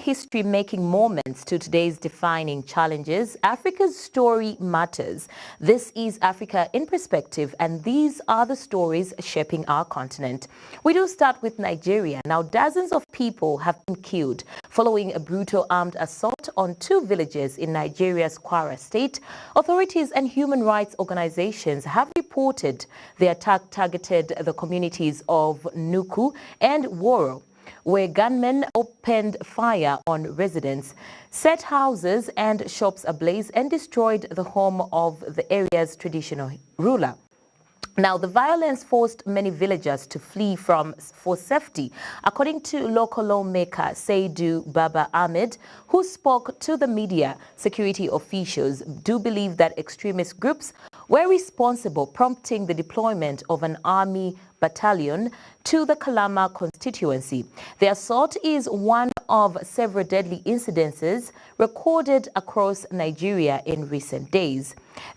history-making moments to today's defining challenges, Africa's story matters. This is Africa in Perspective, and these are the stories shaping our continent. We do start with Nigeria. Now, dozens of people have been killed following a brutal armed assault on two villages in Nigeria's Kwara state. Authorities and human rights organizations have reported the attack targeted the communities of Nuku and Woro, where gunmen opened fire on residents, set houses and shops ablaze, and destroyed the home of the area's traditional ruler. Now, the violence forced many villagers to flee for safety. According to local lawmaker Saidu Baba Ahmed, who spoke to the media, security officials do believe that extremist groups were responsible, prompting the deployment of an army battalion to the Kalama constituency. The assault is one of several deadly incidences recorded across Nigeria in recent days.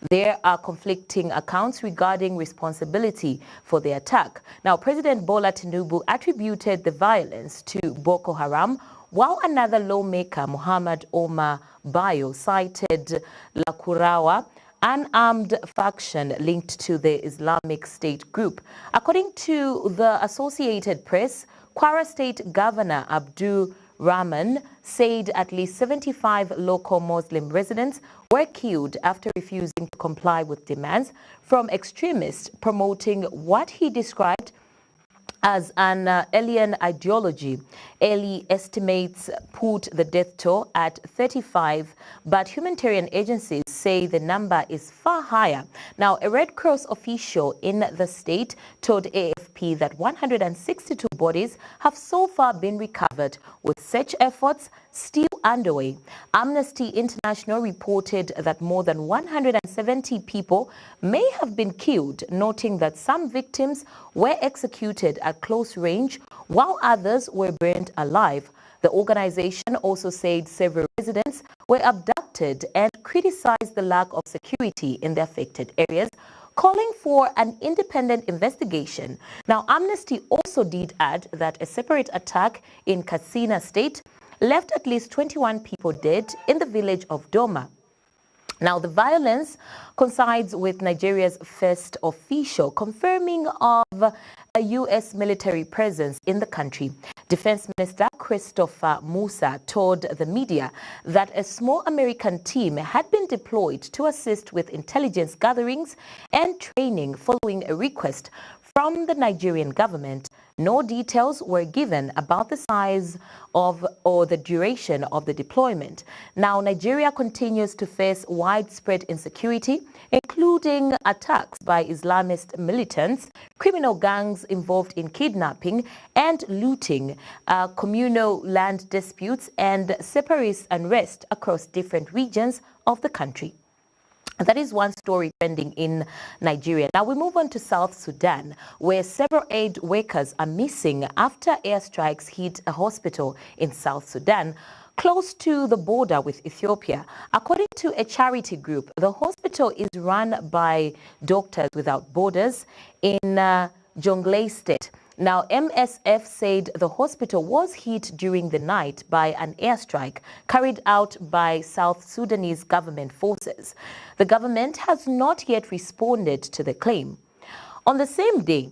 There are conflicting accounts regarding responsibility for the attack. Now, President Bola Tinubu attributed the violence to Boko Haram, while another lawmaker, Muhammad Omar Bayo, cited Lakurawa, an armed faction linked to the Islamic State group. According to the Associated Press, Kwara State Governor Abdul Rahman said at least 75 local Muslim residents were killed after refusing to comply with demands from extremists promoting what he described as an alien ideology. Early estimates put the death toll at 35, but humanitarian agencies say the number is far higher. Now, a Red Cross official in the state told AFP that 162 bodies have so far been recovered, with search efforts still underway. Amnesty International reported that more than 170 people may have been killed, noting that some victims were executed at close range, while others were burned alive. The organization also said several residents were abducted and criticized the lack of security in the affected areas, calling for an independent investigation. Now, Amnesty also did add that a separate attack in Katsina State left at least 21 people dead in the village of Doma. Now, the violence coincides with Nigeria's first official confirming of a U.S. military presence in the country. Defense Minister Christopher Musa told the media that a small American team had been deployed to assist with intelligence gatherings and training following a request from the Nigerian government. No details were given about the size of or the duration of the deployment. Now, Nigeria continues to face widespread insecurity, including attacks by Islamist militants, criminal gangs involved in kidnapping and looting, communal land disputes, and separatist unrest across different regions of the country. That is one story trending in Nigeria. Now we move on to South Sudan, where several aid workers are missing after airstrikes hit a hospital in South Sudan, close to the border with Ethiopia. According to a charity group, the hospital is run by Doctors Without Borders in Jonglei State. Now, MSF said the hospital was hit during the night by an airstrike carried out by South Sudanese government forces. The government has not yet responded to the claim. On the same day,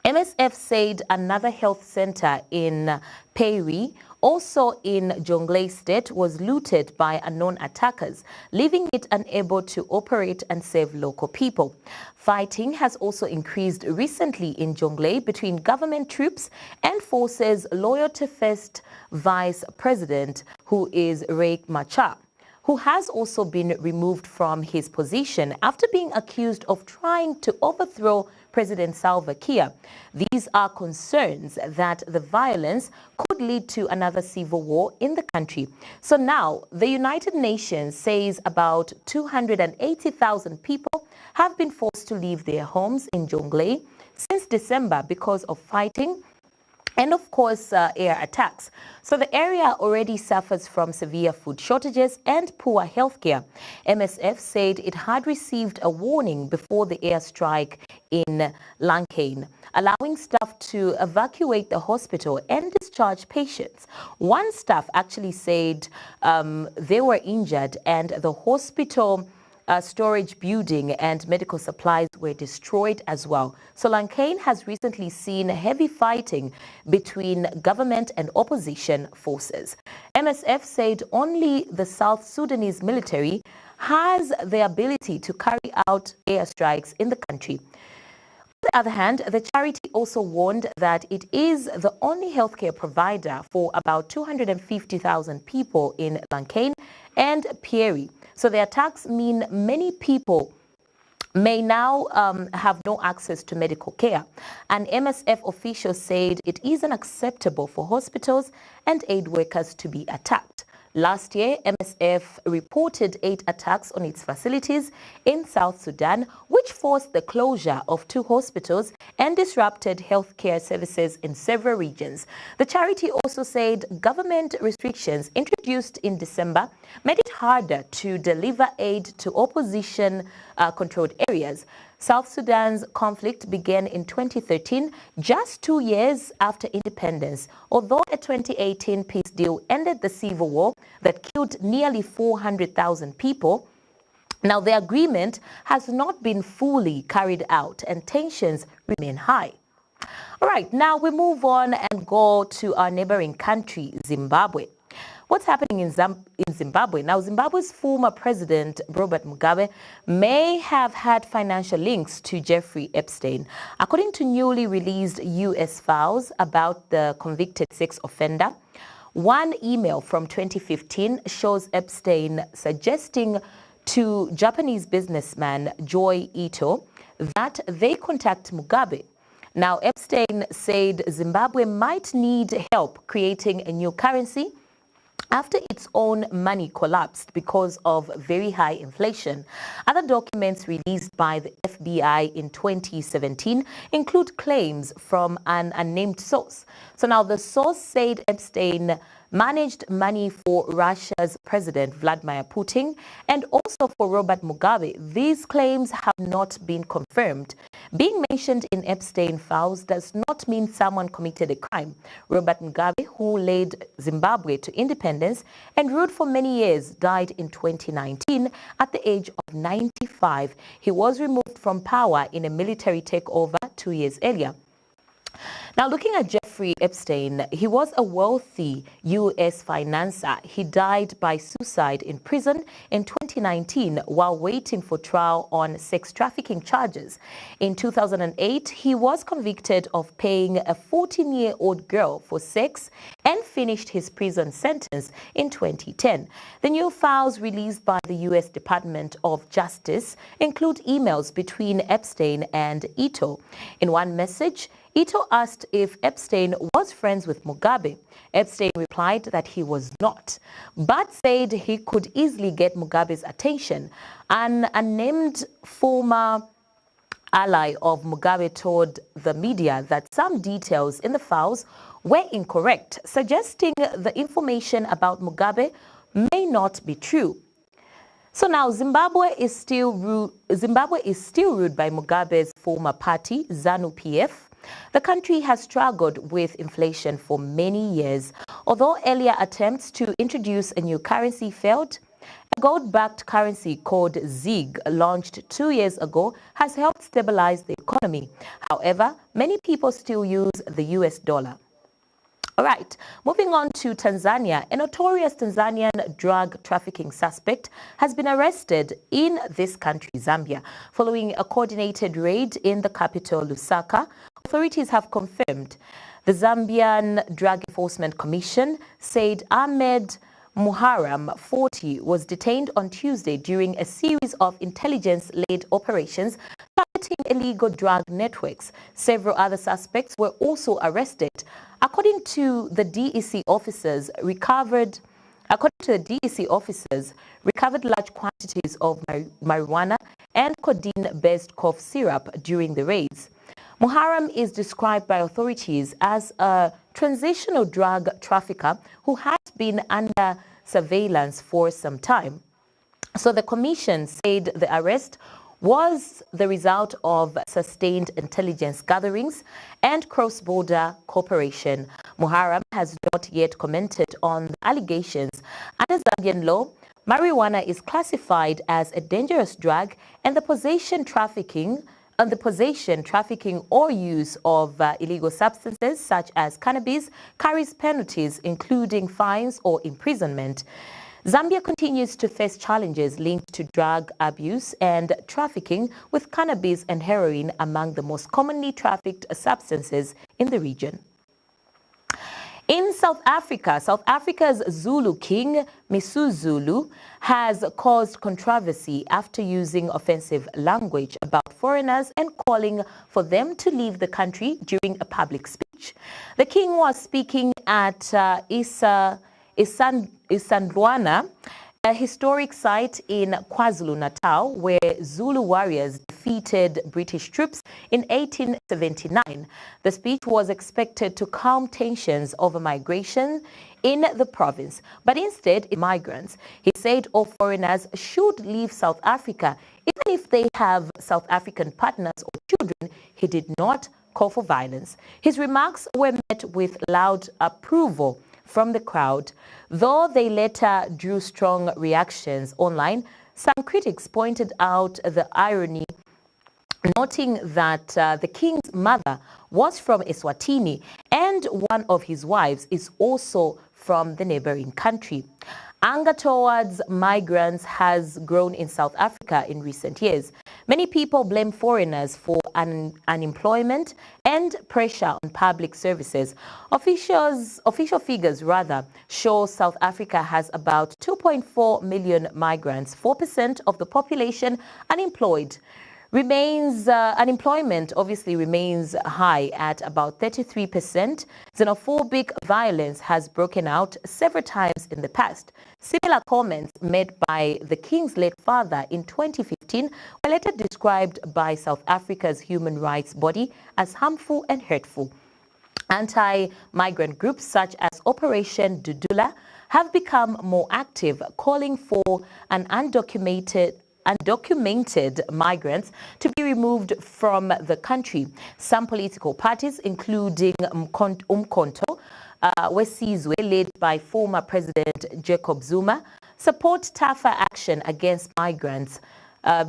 MSF said another health center in Peri, also in Jonglei State, was looted by unknown attackers, leaving it unable to operate and save local people. Fighting has also increased recently in Jonglei between government troops and forces loyal to first Vice President, who is Riek Machar, who has also been removed from his position after being accused of trying to overthrow President Salva Kiir. These are concerns that the violence could lead to another civil war in the country. So now, the United Nations says about 280,000 people have been forced to leave their homes in Jonglei since December because of fighting and of course air attacks. So the area already suffers from severe food shortages and poor healthcare. MSF said it had received a warning before the airstrike in Lankain, allowing staff to evacuate the hospital and discharge patients. One staff actually said they were injured, and the hospital storage building and medical supplies were destroyed as well. So Lankain has recently seen heavy fighting between government and opposition forces. MSF said only the South Sudanese military has the ability to carry out airstrikes in the country. On the other hand, the charity also warned that it is the only healthcare provider for about 250,000 people in Lankain and Pieri. So the attacks mean many people may now have no access to medical care. An MSF official said it is unacceptable for hospitals and aid workers to be attacked. Last year, MSF reported 8 attacks on its facilities in South Sudan, which forced the closure of 2 hospitals and disrupted healthcare services in several regions. The charity also said government restrictions introduced in December made it harder to deliver aid to opposition-controlled areas. South Sudan's conflict began in 2013, just 2 years after independence, although a 2018 peace deal ended the civil war that killed nearly 400,000 people. Now, the agreement has not been fully carried out and tensions remain high. All right, now we move on and go to our neighboring country, Zimbabwe. What's happening in Zimbabwe? Now, Zimbabwe's former president, Robert Mugabe, may have had financial links to Jeffrey Epstein. According to newly released U.S. files about the convicted sex offender, one email from 2015 shows Epstein suggesting to Japanese businessman Joy Ito that they contact Mugabe. Now, Epstein said Zimbabwe might need help creating a new currency after its own money collapsed because of very high inflation. Other documents released by the FBI in 2017 include claims from an unnamed source. So now the source said Epstein managed money for Russia's President Vladimir Putin and also for Robert Mugabe. These claims have not been confirmed. Being mentioned in Epstein files does not mean someone committed a crime. Robert Mugabe, who led Zimbabwe to independence and ruled for many years, died in 2019 at the age of 95. He was removed from power in a military takeover 2 years earlier. Now, looking at Jeffrey Epstein, he was a wealthy U.S. financier. He died by suicide in prison in 2019 while waiting for trial on sex trafficking charges. In 2008, he was convicted of paying a 14-year-old girl for sex and finished his prison sentence in 2010. The new files released by the U.S. Department of Justice include emails between Epstein and Ito. In one message, Ito asked if Epstein was friends with Mugabe. Epstein replied that he was not, but said he could easily get Mugabe's attention. An unnamed former ally of Mugabe told the media that some details in the files were incorrect, suggesting the information about Mugabe may not be true. So now Zimbabwe is still ruled by Mugabe's former party, ZANU-PF. The country has struggled with inflation for many years. Although earlier attempts to introduce a new currency failed, a gold-backed currency called ZIG, launched 2 years ago, has helped stabilize the economy. However, many people still use the US dollar. All right, moving on to Tanzania. A notorious Tanzanian drug trafficking suspect has been arrested in this country, Zambia, following a coordinated raid in the capital, Lusaka. Authorities have confirmed. The Zambian Drug Enforcement Commission said Ahmed Muharram, 40, was detained on Tuesday during a series of intelligence-led operations targeting illegal drug networks. Several other suspects were also arrested. According to the DEC officers, recovered large quantities of marijuana and codeine-based cough syrup during the raids. Muharram is described by authorities as a transitional drug trafficker who has been under surveillance for some time. So the commission said the arrest was the result of sustained intelligence gatherings and cross-border cooperation. Muharram has not yet commented on the allegations. Under Zambian law, marijuana is classified as a dangerous drug, and the possession, trafficking, or use of illegal substances such as cannabis carries penalties, including fines or imprisonment. Zambia continues to face challenges linked to drug abuse and trafficking, with cannabis and heroin among the most commonly trafficked substances in the region. In South Africa, South Africa's Zulu king, ZULU, has caused controversy after using offensive language about foreigners and calling for them to leave the country during a public speech. The king was speaking at Isandlwana, a historic site in KwaZulu-Natal, where Zulu warriors defeated British troops in 1879. The speech was expected to calm tensions over migration in the province, but instead, migrants. He said all foreigners should leave South Africa, even if they have South African partners or children. He did not call for violence. His remarks were met with loud approval from the crowd. Though they later drew strong reactions online, some critics pointed out the irony, noting that the king's mother was from Eswatini and one of his wives is also from the neighboring country. Anger towards migrants has grown in South Africa in recent years. Many people blame foreigners for unemployment and pressure on public services. Official figures show South Africa has about 2.4 million migrants, 4% of the population unemployed. Unemployment obviously remains high at about 33%. Xenophobic violence has broken out several times in the past. Similar comments made by the king's late father in 2015 were later described by South Africa's human rights body as harmful and hurtful. Anti-migrant groups such as Operation Dudula have become more active, calling for undocumented migrants to be removed from the country. Some political parties, including Umkhonto Wesizwe, led by former President Jacob Zuma, support tougher action against migrants.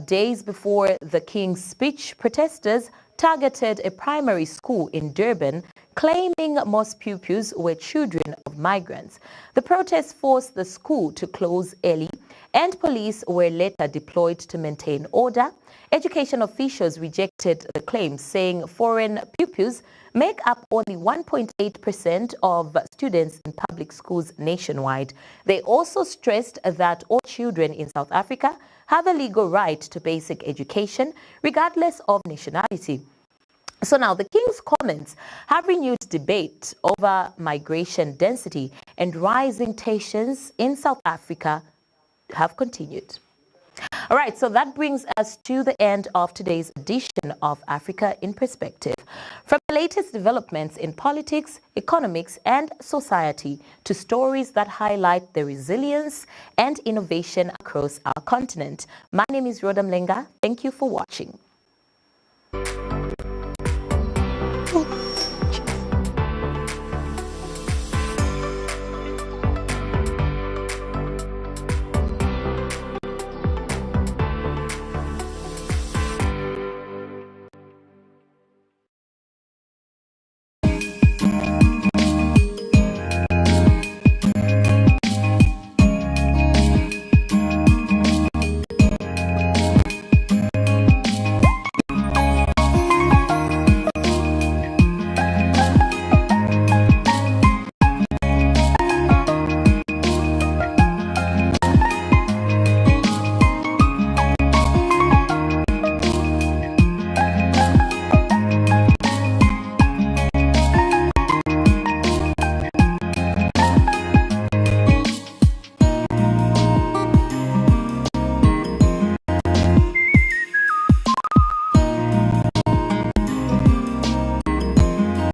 Days before the king's speech, protesters targeted a primary school in Durban, claiming most pupils were children of migrants. The protests forced the school to close early, and police were later deployed to maintain order. Education officials rejected the claim, saying foreign pupils make up only 1.8% of students in public schools nationwide. They also stressed that all children in South Africa have a legal right to basic education, regardless of nationality. So now the king's comments have renewed debate over migration density, and rising tensions in South Africa have continued. All right, so that brings us to the end of today's edition of Africa in Perspective. From the latest developments in politics, economics, and society to stories that highlight the resilience and innovation across our continent. My name is Rhoda Mlenga. Thank you for watching.